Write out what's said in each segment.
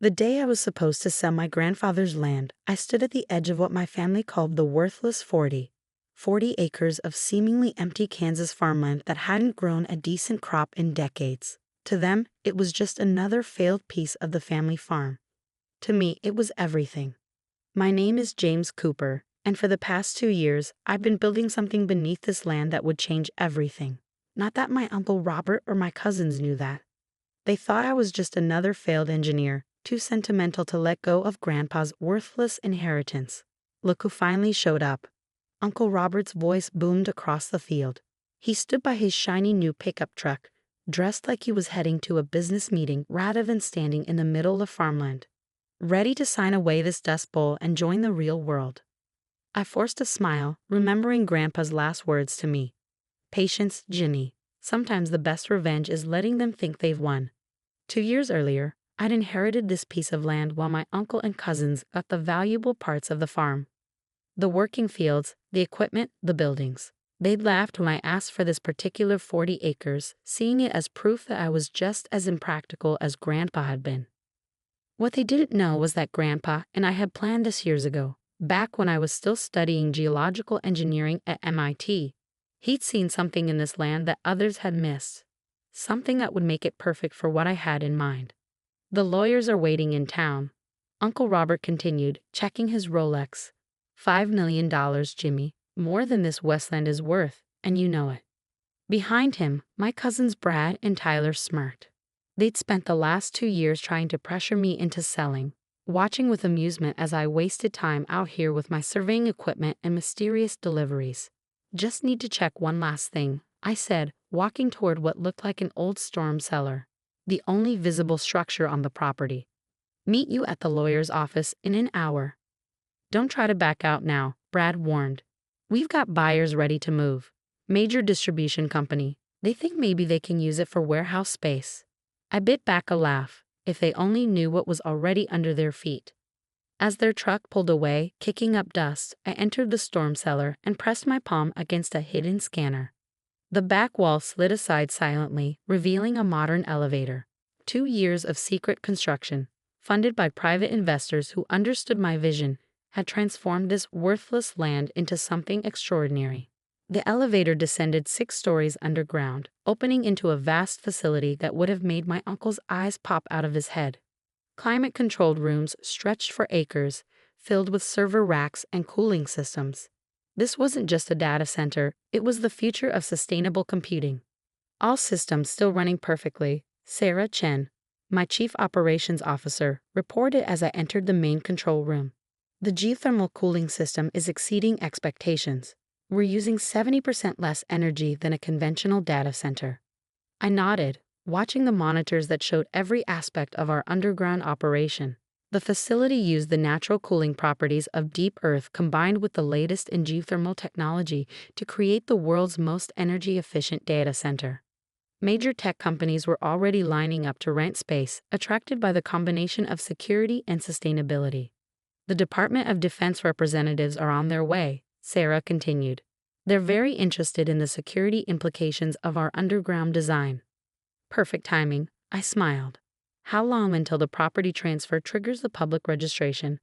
The day I was supposed to sell my grandfather's land, I stood at the edge of what my family called the worthless 40 acres of seemingly empty Kansas farmland that hadn't grown a decent crop in decades. To them, it was just another failed piece of the family farm. To me, it was everything. My name is James Cooper, and for the past 2 years, I've been building something beneath this land that would change everything. Not that my Uncle Robert or my cousins knew that. They thought I was just another failed engineer, too sentimental to let go of Grandpa's worthless inheritance. Look who finally showed up. Uncle Robert's voice boomed across the field. He stood by his shiny new pickup truck, dressed like he was heading to a business meeting rather than standing in the middle of farmland, ready to sign away this dust bowl and join the real world. I forced a smile, remembering Grandpa's last words to me. Patience, Ginny. Sometimes the best revenge is letting them think they've won. 2 years earlier, I'd inherited this piece of land while my uncle and cousins got the valuable parts of the farm. The working fields, the equipment, the buildings. They'd laughed when I asked for this particular 40 acres, seeing it as proof that I was just as impractical as Grandpa had been. What they didn't know was that Grandpa and I had planned this years ago, back when I was still studying geological engineering at MIT. He'd seen something in this land that others had missed, something that would make it perfect for what I had in mind. The lawyers are waiting in town, Uncle Robert continued, checking his Rolex. $5 million, Jimmy, more than this Westland is worth, and you know it. Behind him, my cousins Brad and Tyler smirked. They'd spent the last 2 years trying to pressure me into selling, watching with amusement as I wasted time out here with my surveying equipment and mysterious deliveries. Just need to check one last thing, I said, walking toward what looked like an old storm cellar, the only visible structure on the property. Meet you at the lawyer's office in an hour. Don't try to back out now, Brad warned. We've got buyers ready to move. Major distribution company. They think maybe they can use it for warehouse space. I bit back a laugh, if they only knew what was already under their feet. As their truck pulled away, kicking up dust, I entered the storm cellar and pressed my palm against a hidden scanner. The back wall slid aside silently, revealing a modern elevator. 2 years of secret construction, funded by private investors who understood my vision, had transformed this worthless land into something extraordinary. The elevator descended 6 stories underground, opening into a vast facility that would have made my uncle's eyes pop out of his head. Climate-controlled rooms stretched for acres, filled with server racks and cooling systems. This wasn't just a data center, it was the future of sustainable computing. All systems still running perfectly, Sarah Chen, my chief operations officer, reported as I entered the main control room. The geothermal cooling system is exceeding expectations. We're using 70% less energy than a conventional data center. I nodded, watching the monitors that showed every aspect of our underground operation. The facility used the natural cooling properties of deep earth combined with the latest in geothermal technology to create the world's most energy-efficient data center. Major tech companies were already lining up to rent space, attracted by the combination of security and sustainability. The Department of Defense representatives are on their way, Sarah continued. They're very interested in the security implications of our underground design. Perfect timing, I smiled. How long until the property transfer triggers the public registration?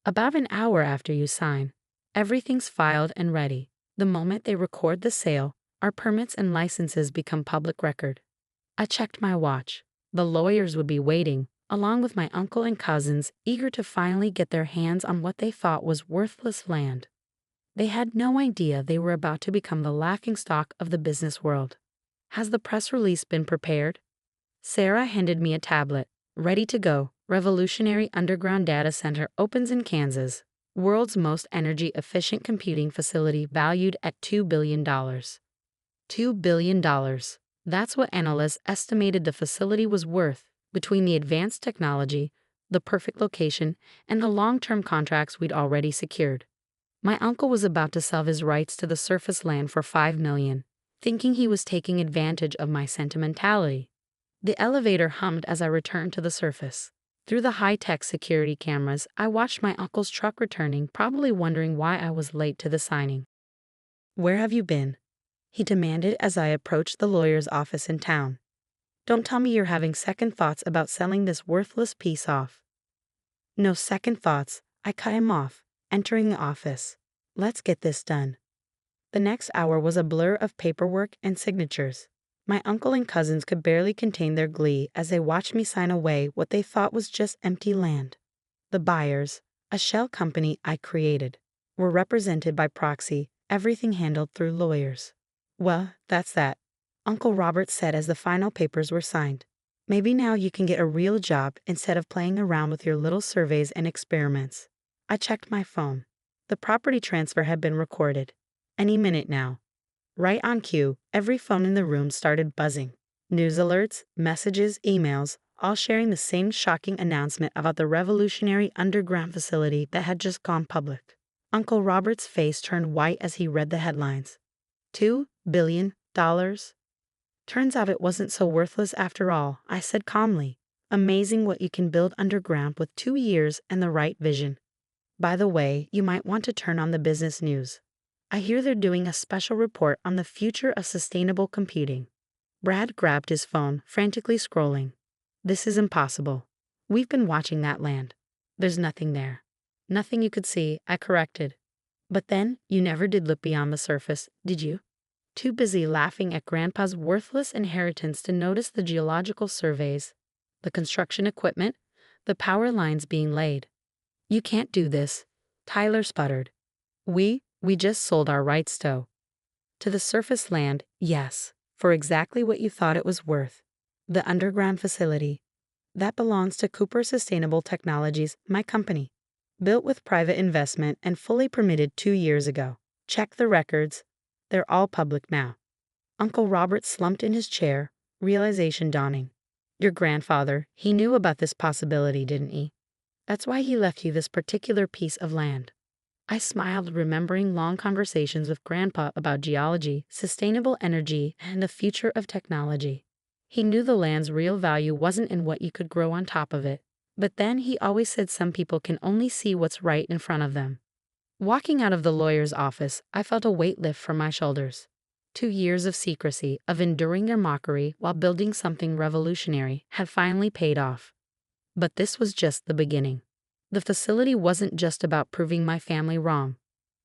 About an hour after you sign. Everything's filed and ready. The moment they record the sale, our permits and licenses become public record. I checked my watch. The lawyers would be waiting, along with my uncle and cousins, eager to finally get their hands on what they thought was worthless land. They had no idea they were about to become the laughingstock of the business world. Has the press release been prepared? Sarah handed me a tablet. Ready to go. Revolutionary underground data center opens in Kansas. World's most energy-efficient computing facility valued at $2 billion. $2 billion. That's what analysts estimated the facility was worth, between the advanced technology, the perfect location, and the long-term contracts we'd already secured. My uncle was about to sell his rights to the surface land for $5 million, thinking he was taking advantage of my sentimentality. The elevator hummed as I returned to the surface. Through the high-tech security cameras, I watched my uncle's truck returning, probably wondering why I was late to the signing. "Where have you been?" he demanded as I approached the lawyer's office in town. "Don't tell me you're having second thoughts about selling this worthless piece off." No second thoughts, I cut him off, entering the office. Let's get this done. The next hour was a blur of paperwork and signatures. My uncle and cousins could barely contain their glee as they watched me sign away what they thought was just empty land. The buyers, a shell company I created, were represented by proxy, everything handled through lawyers. Well, that's that, Uncle Robert said as the final papers were signed. Maybe now you can get a real job instead of playing around with your little surveys and experiments. I checked my phone. The property transfer had been recorded. Any minute now. Right on cue, every phone in the room started buzzing. News alerts, messages, emails, all sharing the same shocking announcement about the revolutionary underground facility that had just gone public. Uncle Robert's face turned white as he read the headlines. $2 billion? Turns out it wasn't so worthless after all, I said calmly. Amazing what you can build underground with 2 years and the right vision. By the way, you might want to turn on the business news. I hear they're doing a special report on the future of sustainable computing. Brad grabbed his phone, frantically scrolling. This is impossible. We've been watching that land. There's nothing there. Nothing you could see, I corrected. But then, you never did look beyond the surface, did you? Too busy laughing at Grandpa's worthless inheritance to notice the geological surveys, the construction equipment, the power lines being laid. You can't do this, Tyler sputtered. We just sold our rights to the surface land, yes, for exactly what you thought it was worth. The underground facility. That belongs to Cooper Sustainable Technologies, my company. Built with private investment and fully permitted 2 years ago. Check the records. They're all public now. Uncle Robert slumped in his chair, realization dawning. Your grandfather, he knew about this possibility, didn't he? That's why he left you this particular piece of land. I smiled, remembering long conversations with Grandpa about geology, sustainable energy, and the future of technology. He knew the land's real value wasn't in what you could grow on top of it, but then he always said some people can only see what's right in front of them. Walking out of the lawyer's office, I felt a weight lift from my shoulders. 2 years of secrecy, of enduring their mockery while building something revolutionary, had finally paid off. But this was just the beginning. The facility wasn't just about proving my family wrong.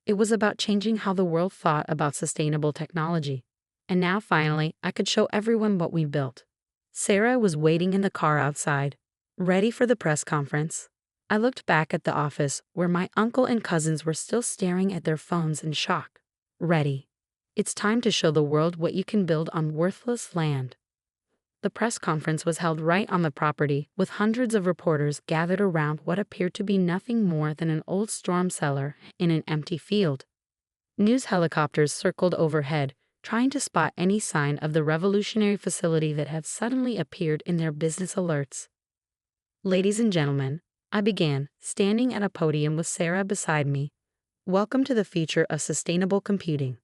It was about changing how the world thought about sustainable technology. And now finally, I could show everyone what we built. Sarah was waiting in the car outside, ready for the press conference. I looked back at the office where my uncle and cousins were still staring at their phones in shock. Ready. It's time to show the world what you can build on worthless land. The press conference was held right on the property, with hundreds of reporters gathered around what appeared to be nothing more than an old storm cellar in an empty field. News helicopters circled overhead, trying to spot any sign of the revolutionary facility that had suddenly appeared in their business alerts. Ladies and gentlemen, I began, standing at a podium with Sarah beside me. Welcome to the future of sustainable computing.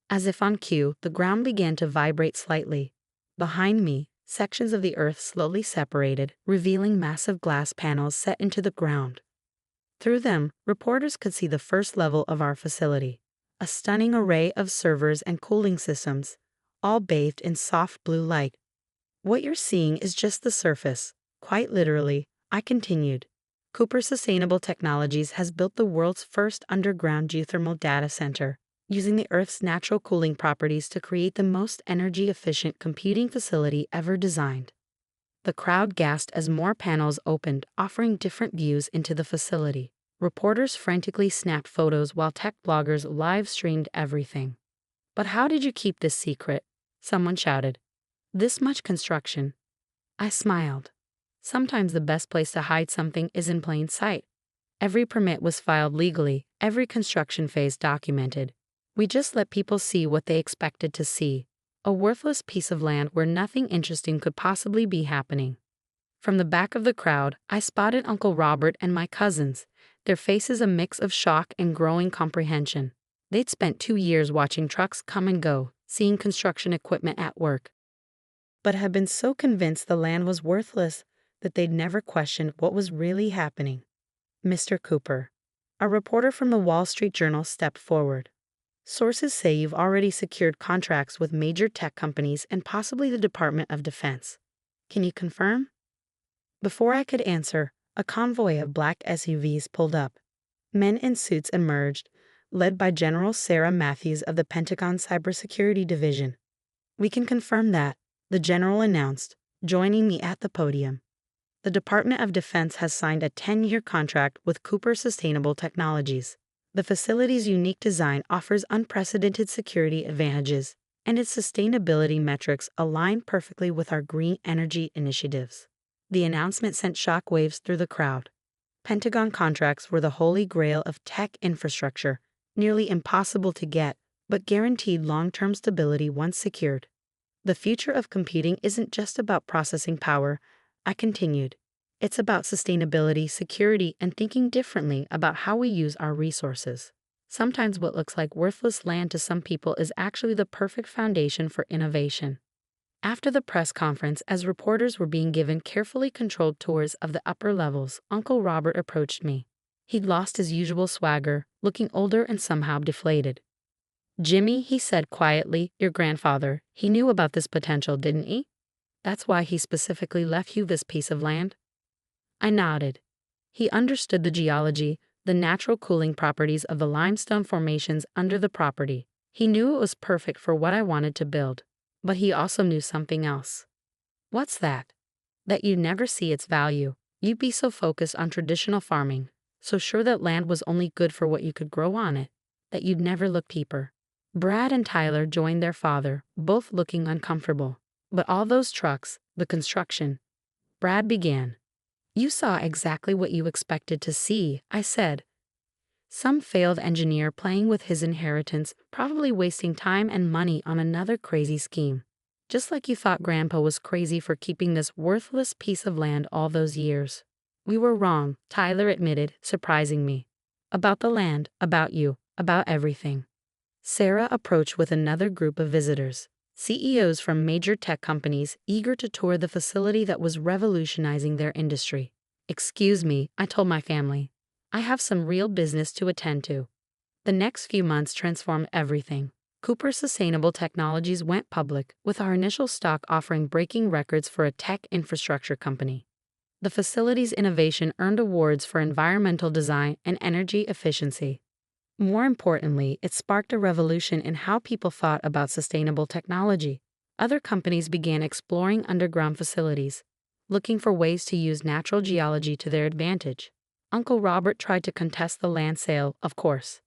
As if on cue, the ground began to vibrate slightly. Behind me, sections of the earth slowly separated, revealing massive glass panels set into the ground. Through them, reporters could see the first level of our facility, a stunning array of servers and cooling systems, all bathed in soft blue light. What you're seeing is just the surface. Quite literally, I continued. Cooper Sustainable Technologies has built the world's first underground geothermal data center, using the Earth's natural cooling properties to create the most energy-efficient computing facility ever designed. The crowd gasped as more panels opened, offering different views into the facility. Reporters frantically snapped photos while tech bloggers live-streamed everything. But how did you keep this secret? Someone shouted. This much construction. I smiled. Sometimes the best place to hide something is in plain sight. Every permit was filed legally, every construction phase documented. We just let people see what they expected to see, a worthless piece of land where nothing interesting could possibly be happening. From the back of the crowd, I spotted Uncle Robert and my cousins, their faces a mix of shock and growing comprehension. They'd spent 2 years watching trucks come and go, seeing construction equipment at work, but had been so convinced the land was worthless that they'd never questioned what was really happening. Mr. Cooper, a reporter from the Wall Street Journal, stepped forward. Sources say you've already secured contracts with major tech companies and possibly the Department of Defense. Can you confirm? Before I could answer, A convoy of black SUVs pulled up. Men in suits emerged, led by General Sarah Matthews of the Pentagon Cybersecurity Division. "We can confirm that," the general announced, joining me at the podium. "The Department of Defense has signed a 10-year contract with Cooper Sustainable Technologies. The facility's unique design offers unprecedented security advantages, and its sustainability metrics align perfectly with our green energy initiatives." The announcement sent shockwaves through the crowd. Pentagon contracts were the holy grail of tech infrastructure, nearly impossible to get, but guaranteed long-term stability once secured. "The future of computing isn't just about processing power," I continued. "It's about sustainability, security, and thinking differently about how we use our resources. Sometimes what looks like worthless land to some people is actually the perfect foundation for innovation." After the press conference, as reporters were being given carefully controlled tours of the upper levels, Uncle Robert approached me. He'd lost his usual swagger, looking older and somehow deflated. "Jimmy," he said quietly, "your grandfather, he knew about this potential, didn't he? That's why he specifically left you this piece of land?" I nodded. He understood the geology, the natural cooling properties of the limestone formations under the property. He knew it was perfect for what I wanted to build. But he also knew something else. "What's that?" "That you'd never see its value. You'd be so focused on traditional farming, so sure that land was only good for what you could grow on it, that you'd never look deeper." Brad and Tyler joined their father, both looking uncomfortable. "But all those trucks, the construction," Brad began. "You saw exactly what you expected to see," I said. "Some failed engineer playing with his inheritance, probably wasting time and money on another crazy scheme. Just like you thought Grandpa was crazy for keeping this worthless piece of land all those years." "We were wrong," Tyler admitted, surprising me. "About the land, about you, about everything." Sarah approached with another group of visitors, CEOs from major tech companies eager to tour the facility that was revolutionizing their industry. "Excuse me," I told my family. "I have some real business to attend to." The next few months transformed everything. Cooper Sustainable Technologies went public, with our initial stock offering breaking records for a tech infrastructure company. The facility's innovation earned awards for environmental design and energy efficiency. More importantly, it sparked a revolution in how people thought about sustainable technology. Other companies began exploring underground facilities, looking for ways to use natural geology to their advantage. Uncle Robert tried to contest the land sale, of course.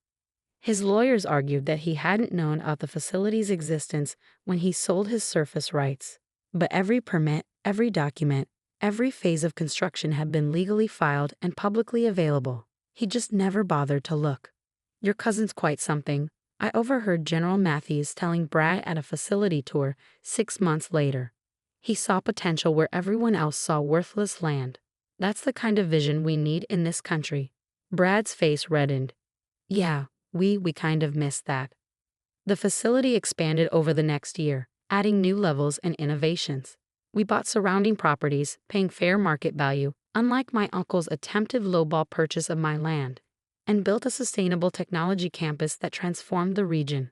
His lawyers argued that he hadn't known of the facility's existence when he sold his surface rights. But every permit, every document, every phase of construction had been legally filed and publicly available. He just never bothered to look. "Your cousin's quite something," I overheard General Matthews telling Brad at a facility tour 6 months later. "He saw potential where everyone else saw worthless land. That's the kind of vision we need in this country." Brad's face reddened. "Yeah, we kind of missed that." The facility expanded over the next year, adding new levels and innovations. We bought surrounding properties, paying fair market value, unlike my uncle's attempted lowball purchase of my land, and built a sustainable technology campus that transformed the region.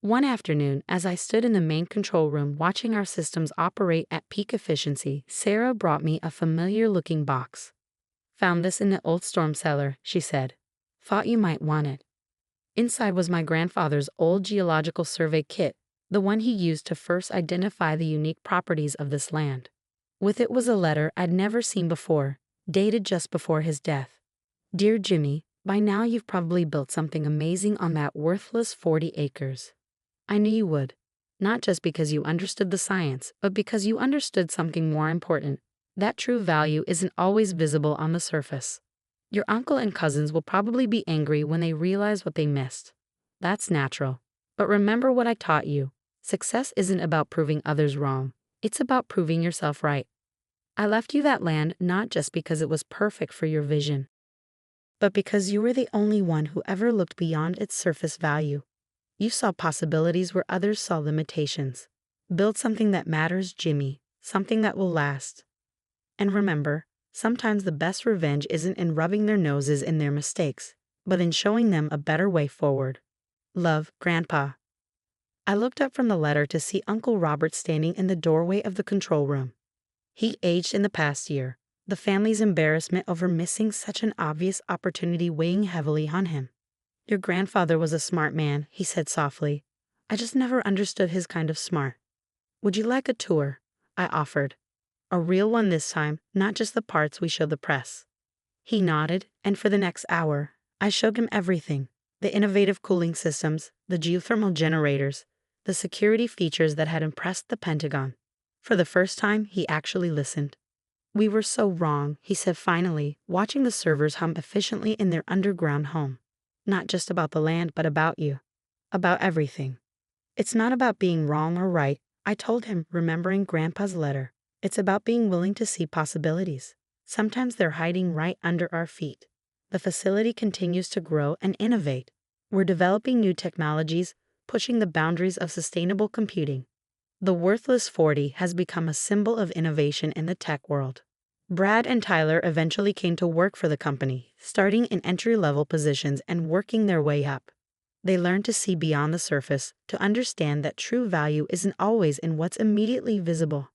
One afternoon, as I stood in the main control room watching our systems operate at peak efficiency, Sarah brought me a familiar-looking box. "Found this in the old storm cellar," she said. "Thought you might want it." Inside was my grandfather's old geological survey kit, the one he used to first identify the unique properties of this land. With it was a letter I'd never seen before, dated just before his death. "Dear Jimmy, by now you've probably built something amazing on that worthless 40 acres. I knew you would. Not just because you understood the science, but because you understood something more important. That true value isn't always visible on the surface. Your uncle and cousins will probably be angry when they realize what they missed. That's natural. But remember what I taught you. Success isn't about proving others wrong. It's about proving yourself right. I left you that land not just because it was perfect for your vision, but because you were the only one who ever looked beyond its surface value. You saw possibilities where others saw limitations. Build something that matters, Jimmy, something that will last. And remember, sometimes the best revenge isn't in rubbing their noses in their mistakes, but in showing them a better way forward. Love, Grandpa." I looked up from the letter to see Uncle Robert standing in the doorway of the control room. He aged in the past year, the family's embarrassment over missing such an obvious opportunity weighing heavily on him. Your grandfather was a smart man, he said softly. I just never understood his kind of smart. Would you like a tour? I offered. A real one this time, not just the parts we show the press. He nodded, and for the next hour, I showed him everything. The innovative cooling systems, the geothermal generators, the security features that had impressed the Pentagon. For the first time, he actually listened. We were so wrong, he said finally, watching the servers hum efficiently in their underground home. Not just about the land, but about you. About everything. It's not about being wrong or right, I told him, remembering Grandpa's letter. It's about being willing to see possibilities. Sometimes they're hiding right under our feet. The facility continues to grow and innovate. We're developing new technologies, pushing the boundaries of sustainable computing. The Worthless 40 has become a symbol of innovation in the tech world. Brad and Tyler eventually came to work for the company, starting in entry-level positions and working their way up. They learned to see beyond the surface, to understand that true value isn't always in what's immediately visible.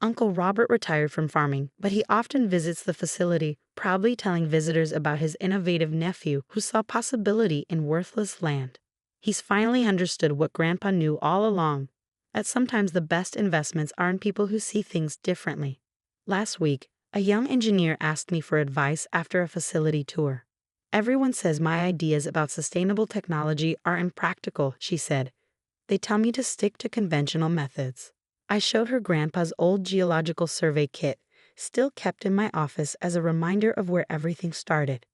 Uncle Robert retired from farming, but he often visits the facility, proudly telling visitors about his innovative nephew who saw possibility in worthless land. He's finally understood what Grandpa knew all along, that sometimes the best investments are in people who see things differently. Last week, a young engineer asked me for advice after a facility tour. Everyone says my ideas about sustainable technology are impractical, she said. They tell me to stick to conventional methods. I showed her Grandpa's old geological survey kit, still kept in my office as a reminder of where everything started.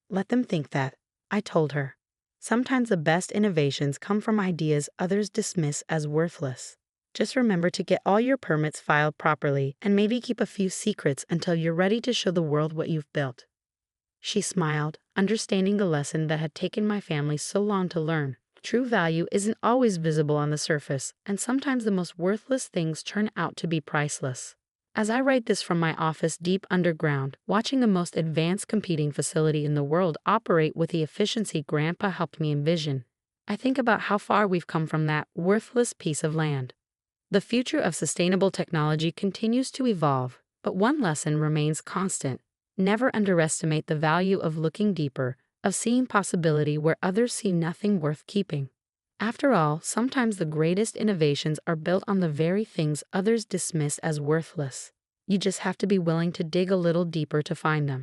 Let them think that, I told her. Sometimes the best innovations come from ideas others dismiss as worthless. Just remember to get all your permits filed properly and maybe keep a few secrets until you're ready to show the world what you've built. She smiled, understanding the lesson that had taken my family so long to learn. True value isn't always visible on the surface, and sometimes the most worthless things turn out to be priceless. As I write this from my office deep underground, watching the most advanced computing facility in the world operate with the efficiency Grandpa helped me envision, I think about how far we've come from that worthless piece of land. The future of sustainable technology continues to evolve, but one lesson remains constant. Never underestimate the value of looking deeper, of seeing possibility where others see nothing worth keeping. After all, sometimes the greatest innovations are built on the very things others dismiss as worthless. You just have to be willing to dig a little deeper to find them.